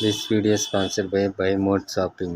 This video is sponsored by Mode Shopping.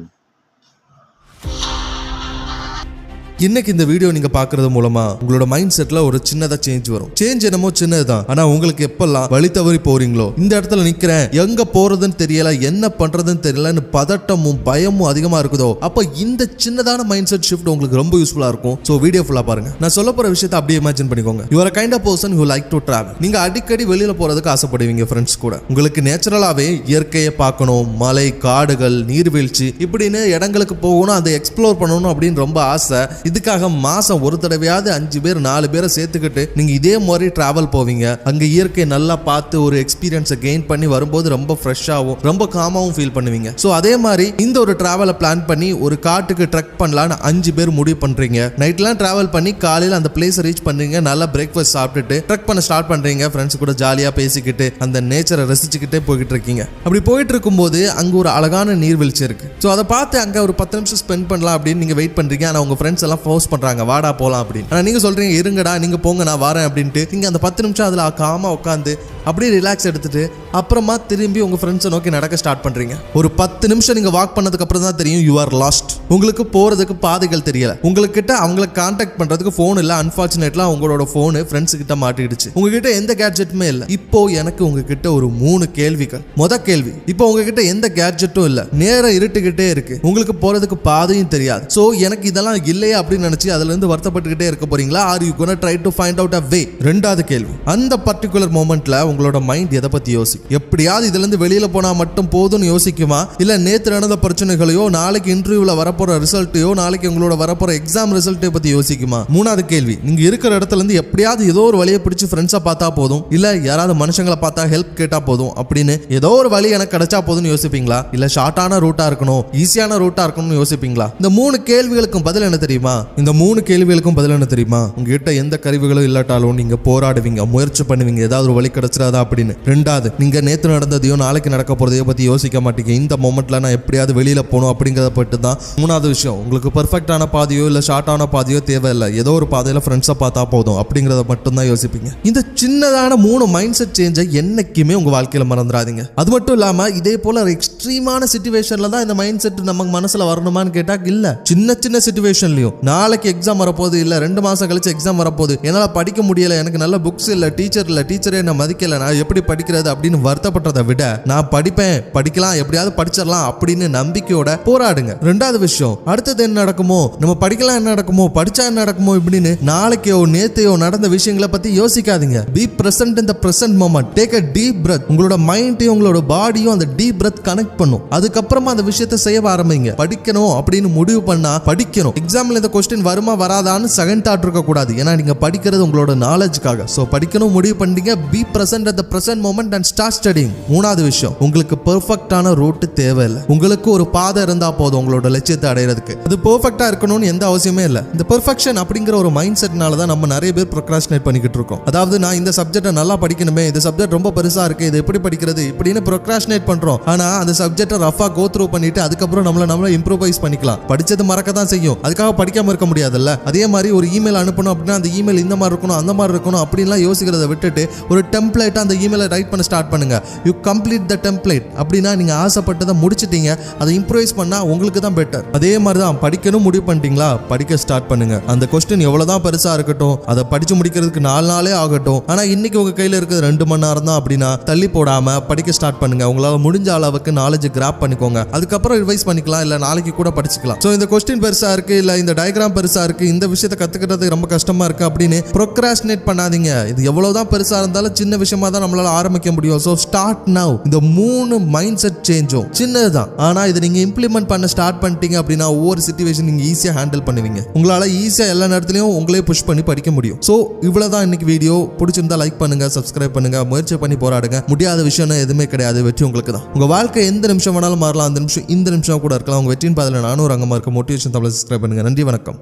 இன்னைக்கு இந்த video நீங்க பாக்குறது மூலமா உங்களோட மைண்ட் செட்ல ஒரு சின்னதா சேஞ்ச் வரும். சேஞ்ச் என்னமோ சின்னதுதான், ஆனா உங்களுக்கு எப்பெல்லாம் வழி தவறி போறீங்களோ, இந்த இடத்துல நிக்கிறேன், எங்க போறதுன்னு தெரியல, என்ன பண்றதுன்னு தெரியலன்னு பதட்டமும் பயமும் அதிகமா இருக்குதோ, அப்ப இந்த சின்னதான மைண்ட் செட் ஷிஃப்ட் உங்களுக்கு ரொம்ப யூஸ்ஃபுல்லா இருக்கும். சோ வீடியோ ஃபுல்லா பாருங்க. நான் சொல்ல போற விஷயத்தை அப்படியே இமேஜின் பண்ணிக்கோங்க. You are a kind of person who like to travel. நீங்க அடிக்கடி வெளியில போறதுக்கு ஆசைப்படுவீங்க ஃப்ரெண்ட்ஸ் கூட. உங்களுக்கு நேச்சுரலாவே இயற்கையை பார்க்கணும், மலை, காடுகள், நீர்வீழ்ச்சி இப்படின்னு இடங்களுக்கு போகணும், அதை எக்ஸ்ப்ளோர் பண்ணணும் அப்படின்னு ரொம்ப ஆசை. இதுக்காக மாசம் ஒரு தடவையாவது 5 பேர் 4 பேரை சேர்த்துக்கிட்டு நீங்க இதே மாதிரி டிராவல் போவீங்க. அங்க இயற்கை நல்லா பார்த்து ஒரு எக்ஸ்பீரியன்ஸை கெயின் பண்ணி வரும்போது ரொம்ப ஃப்ரெஷ்ஷாகவும் ரொம்ப காமாவும் ஃபீல் பண்ணுவீங்க. ஸோ அதே மாதிரி இந்த ஒரு டிராவலை பிளான் பண்ணி ஒரு காட்டுக்கு ட்ரெக் பண்ணலான்னு 5 பேர் முடிவு பண்றீங்க. நைட்லாம் டிராவல் பண்ணி காலையில் அந்த பிளேஸை ரீச் பண்றீங்க. நல்லா பிரேக்ஃபாஸ்ட் சாப்பிட்டுட்டு ட்ரெக் பண்ண ஸ்டார்ட் பண்றீங்க. ஃப்ரெண்ட்ஸ் கூட ஜாலியா பேசிக்கிட்டு அந்த நேச்சரை ரசிச்சுக்கிட்டே போய்கிட்டு இருக்கீங்க. அப்படி போயிட்டு இருக்கும்போது அங்க ஒரு அழகான நீர்வீழ்ச்சி இருக்கு. ஸோ அதை பார்த்து அங்க ஒரு 10 நிமிஷம் ஸ்பெண்ட் பண்ணலாம் அப்படின்னு நீங்க வெயிட் பண்றீங்க. ஆனா உங்க ஃப்ரெண்ட்ஸ் எல்லாம் ஃபோர்ஸ் பண்றாங்க, வாடா போலாம் அப்படின்னு. ஆனா நீங்க சொல்றீங்க, இருங்கடா நீங்க போங்க, நான் வரேன் அப்படின்ட்டு. நீங்க அந்த 10 நிமிஷம் அதுல காமா உட்காந்து அப்படியே ரிலாக்ஸ் எடுத்துட்டு அப்புறமா திரும்பி உங்க ஃப்ரெண்ட்ஸை நோக்கி நடக்க ஸ்டார்ட் பண்றீங்க. ஒரு 10 நிமிஷம் நீங்க வாக் பண்ணதுக்கு அப்புறம் தான் தெரியும் யூ ஆர் லாஸ்ட். உங்களுக்கு போறதுக்கு பாதைகள் தெரியல. உங்ககிட்ட அவங்களை கான்டாக்ட் பண்றதுக்கு போன் இல்ல. அன்பார்ச்சுனேட்லா உங்களோட போன் ஃப்ரெண்ட்ஸ் கிட்ட மாட்டிடுச்சு. உங்ககிட்ட எந்த கேட்ஜெட்டுமே இல்ல. இப்போ எனக்கு உங்ககிட்ட ஒரு 3 கேள்விகள். முத கேள்வி, இப்போ உங்ககிட்ட எந்த கேட்ஜெட்டும் இல்ல, நேரம் இருட்டுகிட்டே இருக்கு, உங்களுக்கு போறதுக்கு பாதையும் தெரியாது. சோ எனக்கு இதெல்லாம் இல்லையா அப்படின்னு நினைச்சு அதுல இருந்து வருத்தப்பட்டுக்கிட்டே இருக்க போறீங்களா? Are you gonna try to find out a way? ரெண்டாவது கேள்வி, அந்த பர்டிகுலர் மொமெண்ட்ல உங்களோட மைண்ட் எதை பத்தி யோசிக்கும்? எப்படியாவது இதுல இருந்து வெளியில போனா மட்டும் போதும்னு யோசிக்குமா? இல்ல நேத்து நடந்த பிரச்சனைகளையோ, நாளைக்கு இன்டர்வியூல வரப்போற ரிசல்ட்டையோ, நாளைக்கு உங்களோட வரப்போற எக்ஸாம் ரிசல்ட்டை பத்தி யோசிக்குமா? மூணாவது கேள்வி, நீங்க இருக்கிற இடத்துல இருந்து எப்படியாவது ஏதோ ஒரு வழியை பிடிச்சு ஃப்ரெண்ட்ஸா பார்த்தா போதும், இல்ல யாராவது மனுஷங்களை பார்த்தா ஹெல்ப் கேட்டா போதும் அப்படின்னு ஏதோ ஒரு வழி எனக்கு கிடைச்சா போதும்னு யோசிப்பீங்களா? இல்ல ஷார்ட்டான ரூட்டா இருக்கணும், ஈஸியான ரூட்டா இருக்கணும்னு யோசிப்பீங்களா? இந்த 3 கேள்விகளுக்கும் பதில் என்ன தெரியுமா? இந்த 3 கேள்விகளுக்கும் பதில் என்ன தெரியுமா? உங்ககிட்ட எந்த கருவிகளும் இல்லாட்டாலும் நீங்க போராடுவீங்க, முயற்சி பண்ணுவீங்க, ஏதாவது ஒரு வழி கிடைச்சிடாதா அப்படின்னு. ரெண்டாவது, நீங்க நேத்து நடந்ததையோ நாளைக்கு நடக்க போறதையோ பத்தி யோசிக்க மாட்டீங்க. இந்த மொமெண்ட்ல நான் எப்படியாவது வெளியில போகணும் அப்படிங்கறத பட்டு தான். மூணாவது விஷயம், உங்களுக்கு பெர்ஃபெக்டான பாதையோ இல்ல ஷார்ட்டான பாதையோ தேவையில்லை, ஏதோ ஒரு பாதையில ஃப்ரெண்ட்ஸை பார்த்தா போதும் அப்படிங்கறத மட்டும் தான் யோசிப்பீங்க. இந்த சின்னதான 3 மைண்ட் செட் சேஞ்சை என்னைக்குமே உங்க வாழ்க்கையில மறந்துடாதீங்க. அது மட்டும் இல்லாம இதே போல எக்ஸ்ட்ரீமான சிச்சுவேஷன்ல தான் இந்த மைண்ட் செட் நம்ம மனசுல வரணுமான்னு கேட்டா இல்ல. சின்ன சின்ன சிச்சுவேஷன்லயும், நாளைக்கு எக்ஸாம் வரப்போகுது, இல்ல 2 மாசம் கழிச்சு எக்ஸாம் வரப்போகுது, என்னால படிக்க முடியல, எனக்கு நல்ல புக்ஸ் இல்ல, டீச்சர் இல்ல, டீச்சரே என்ன மதிக்கல, நான் எப்படி படிக்கிறது அப்படின்னு வருத்தப்பட்டதை விட நான் படிப்பேன், படிக்கலாம், எப்படியாவது படிச்சிடலாம் அப்படின்னு நம்பிக்கையோட போராடுங்க. ரெண்டாவது விஷயம், அடுத்தது என்ன நடக்குமோ, நம்ம படிக்கலாம் என்ன நடக்குமோ, படிச்சா என்ன நடக்குமோ இப்படின்னு நாளைக்கோ நேத்தையோ நடந்த விஷயங்களை பத்தி யோசிக்காதீங்க. Be present in the present moment. Take a deep breath. உங்களோட மைண்டையும் உங்களோட பாடியும் அந்த டீப் பிரெத் கனெக்ட் பண்ணும். அதுக்கப்புறமா அந்த விஷயத்தை செய்ய ஆரம்பிங்க. படிக்கணும் அப்படின்னு முடிவு பண்ணா படிக்கணும். எக்ஸாம்ல இந்த கொஸ்டின் வருமா வராதான்னு செகண்ட் தாட் இருக்க கூடாது. ஏன்னா நீங்க படிக்கிறது உங்களோட நாலேஜ்க்காக. சோ படிக்கணும் முடிவு பண்ணீங்க. Be present at the present moment and start studying. மூணாவது விஷயம், உங்களுக்கு பெர்ஃபெக்ட்டான ரூட் தேவையில்லை. உங்களுக்கு ஒரு பாதை இருந்தா போதும் உங்களோட லட்சியத்தை அடையிறதுக்கு. அது பெர்ஃபெக்ட்டா இருக்கணும்னு எந்த அவசியமே இல்லை. இந்த பெர்ஃபெக்ஷன் அப்படிங்கிற ஒரு மைண்ட் செட்னால தான் நம்ம நிறைய பேர் ப்ரோக்ராஸ்டினேட் பண்ணிக்கிட்டு இருக்கோம். அதாவது நான் இந்த சப்ஜெக்ட்டை நல்லா படிக்கணுமே, இந்த சப்ஜெக்ட் ரொம்ப பெருசா இருக்கு, இது எப்படி படிக்கிறது இப்படின்னு ப்ரோக்ராஸ்டினேட் பண்றோம். ஆனா அந்த சப்ஜெக்ட்டை ரஃபா கோ த்ரூ பண்ணிட்டு அதுக்கப்புறம் நம்மள இம்ப்ரூவைஸ் பண்ணிக்கலாம். படிச்சது மறக்க தான் செய்யும், அதுக்காக படிக்காம இருக்க முடியாதுல்ல. அதே மாதிரி ஒரு இமெயில் அனுப்பணும் அப்படின்னா அந்த இமெயில் இந்த மாதிரி இருக்கணும், அந்த மாதிரி இருக்கணும் அப்படின்லாம் யோசிக்கிறத விட்டுட்டு ஒரு டெம்ப்ளேட்டா அந்த இமெயிலை ரைட் பண்ண ஸ்டார்ட் பண்ணுங்க. You complete the template. அப்படின்னா நீங்க ஆசைப்பட்டதை முடிச்சிட்டீங்க, அதை இம்ப்ரூவைஸ் பண்ணா உங்களுக்கு தான் பெட்டர். அதே மாதிரி தான் படிக்கணும் முடிவு பண்ணிட்டீங்களா, படிக்க ஸ்டார்ட் பண்ணுங்க. அந்த கொஸ்டின் எவ்வளவுதான் பெருசா இருக்கட்டும், அதை படிச்சு முடிக்கிறதுக்கு 4 நாளே ஆகட்டும், ஆனா இன்னைக்கு உங்க கையில இருக்கிறது 2 மணி நேரம் தான் அப்படின்னா தள்ளி போடாம படிக்க ஸ்டார்ட் பண்ணுங்க. உங்களால முடிஞ்ச அளவுக்கு நாலேஜ் கிராப் பண்ணிக்கோங்க. அதுக்கப்புறம் ரிவைஸ் பண்ணிக்கலாம், இல்ல நாளைக்கு கூட படிச்சுக்கலாம். சோ இந்த கொஸ்டின் பெருசா இருக்கு, இல்ல இந்த டயக்ராம் பெருசா இருக்கு, இந்த விஷயத்தை கத்துக்கிறது ரொம்ப கஷ்டமா இருக்கு அப்படின்னு ப்ரோக்ராஸ்டினேட் பண்ணாதீங்க. இது எவ்வளவுதான் பெருசா இருந்தாலும் சின்ன விஷயமா தான் நம்மளால ஆரம்பிக்க முடியும். So start now. இந்த 3 மைண்ட் செட் சேஞ்சும் சின்னதுதான், ஆனா இதை நீங்க இம்ப்ளிமெண்ட் பண்ண ஸ்டார்ட் பண்ணிட்டீங்க அப்படின்னா ஒவ்வொரு சிச்சுவேஷன் நீங்க ஈஸியா ஹேண்டில் பண்ணுவீங்க. உங்களால ஈஸியா எல்லா நேரத்திலையும் உங்களே புஷ் பண்ணி படிக்க முடியும். சோ இவ்வளவுதான் இன்னைக்கு வீடியோ. பிடிச்சிருந்தா லைக் பண்ணுங்க, சப்ஸ்கிரைப் பண்ணுங்க, முயற்சி பண்ணி போராடுங்க. முடியாத விஷயம் எதுவுமே கிடையாது, வெற்றி உங்களுக்கு தான். உங்க வாழ்க்கை எந்த நிமிஷம் வேணாலும் மாறலாம், அந்த நிமிஷம் இந்த நிமிஷம் கூட இருக்கலாம். உங்க வெற்றியின் பாதையில நானும் ஒரு அங்கமா இருக்க மோட்டிவேஷன் தமிழ் சப்ஸ்கிரைப் பண்ணுங்க. நன்றி, வணக்கம்.